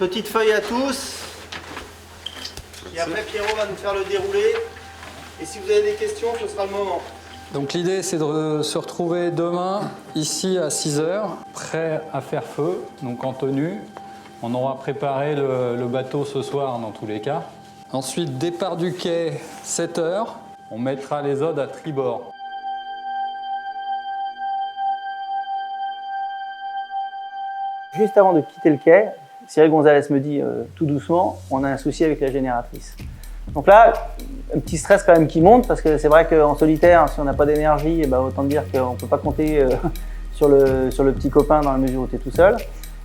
Petite feuille à tous. Et après Pierrot va nous faire le déroulé. Et si vous avez des questions, ce sera le moment. Donc l'idée c'est de se retrouver demain ici à 6 h, prêt à faire feu, donc en tenue. On aura préparé le bateau ce soir dans tous les cas. Ensuite départ du quai 7 h, on mettra les odes à tribord. Juste avant de quitter le quai, Cyril Gonzalez me dit tout doucement, on a un souci avec la génératrice. Donc là, un petit stress quand même qui monte parce que c'est vrai qu'en solitaire, si on n'a pas d'énergie, autant dire qu'on ne peut pas compter sur le petit copain dans la mesure où tu es tout seul.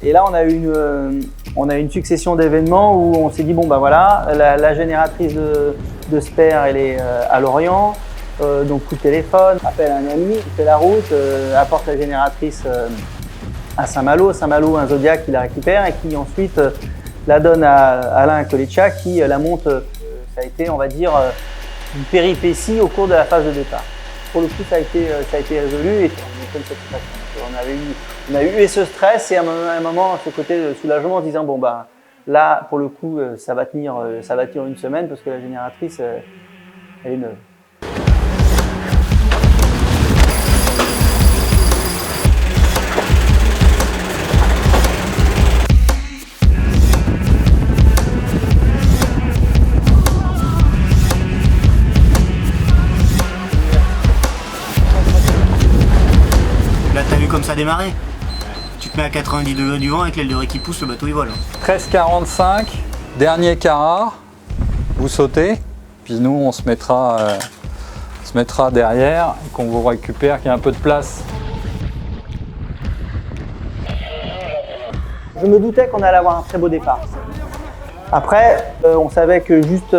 Et là, on a eu une succession d'événements où on s'est dit, bon voilà, la génératrice de Sper, elle est à Lorient, donc coup de téléphone, appelle un ami, il fait la route, apporte la génératrice à Saint-Malo, un Zodiac qui la récupère et qui ensuite la donne à Alain Koletcha qui la monte. Ça a été, on va dire, une péripétie au cours de la phase de départ. Pour le coup, ça a été résolu et on est comme satisfaction. On a eu ce stress et à un moment, ce côté de soulagement en disant bon là, pour le coup, ça va tenir une semaine parce que la génératrice, elle est neuve. Là, t'as vu comme ça démarrer. Tu te mets à 90 degrés du vent avec l'aile de ré qui pousse, le bateau il vole. 13h45, dernier carat, vous sautez, puis nous on se mettra derrière, qu'on vous récupère, qu'il y ait un peu de place. Je me doutais qu'on allait avoir un très beau départ. Après, on savait que juste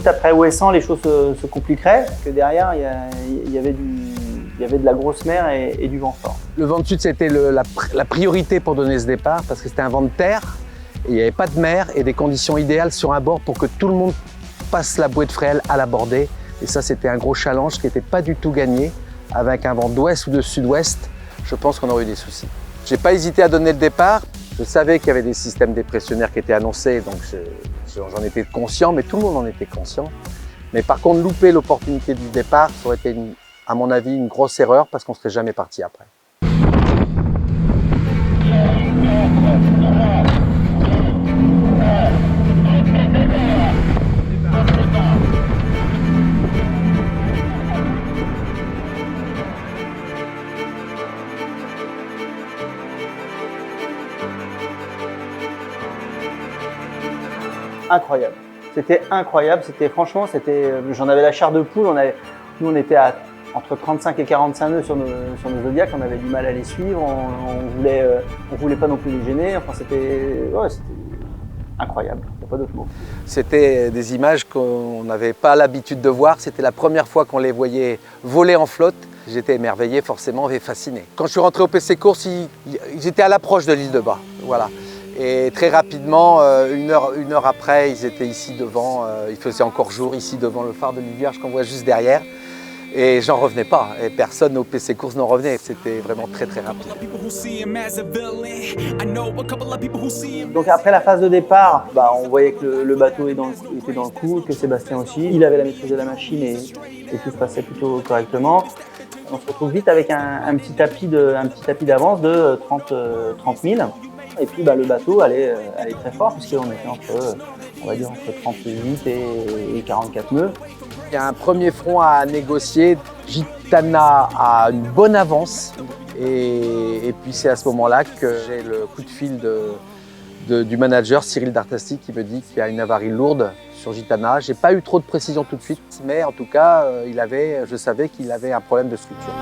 après Ouessant, les choses se compliqueraient, que derrière il y avait de la grosse mer et du vent fort. Le vent de sud, c'était la priorité pour donner ce départ parce que c'était un vent de terre, et il n'y avait pas de mer et des conditions idéales sur un bord pour que tout le monde passe la bouée de frêle à l'aborder. Et ça, c'était un gros challenge qui n'était pas du tout gagné. Avec un vent d'ouest ou de sud-ouest, je pense qu'on aurait eu des soucis. Je n'ai pas hésité à donner le départ. Je savais qu'il y avait des systèmes dépressionnaires qui étaient annoncés, donc j'en étais conscient, mais tout le monde en était conscient. Mais par contre, louper l'opportunité du départ, ça aurait été, à mon avis, une grosse erreur parce qu'on ne serait jamais parti après. Incroyable. C'était incroyable. Franchement, j'en avais la chair de poule. Nous, on était à entre 35 et 45 nœuds sur nos Zodiacs. On avait du mal à les suivre. On voulait pas non plus les gêner. Enfin, c'était incroyable. Il n'y a pas d'autre mot. C'était des images qu'on n'avait pas l'habitude de voir. C'était la première fois qu'on les voyait voler en flotte. J'étais émerveillé, forcément, et fasciné. Quand je suis rentré au PC Course, ils étaient à l'approche de l'île de Bas. Voilà. Et très rapidement, une heure après, ils étaient ici devant, il faisait encore jour ici devant le phare de l'île Vierge qu'on voit juste derrière. Et j'en revenais pas, et personne au PC Course n'en revenait, c'était vraiment très très rapide. Donc après la phase de départ, on voyait que le bateau était dans le coup, que Sébastien aussi. Il avait la maîtrise de la machine et tout se passait plutôt correctement. On se retrouve vite avec un petit tapis d'avance de 30 000. Et puis le bateau allait très fort puisqu'on était entre 38 et 44 nœuds. Il y a un premier front à négocier. Gitana a une bonne avance et puis c'est à ce moment-là que j'ai le coup de fil du manager Cyril Dartassi qui me dit qu'il y a une avarie lourde sur Gitana. Je n'ai pas eu trop de précision tout de suite, mais en tout cas, je savais qu'il avait un problème de structure.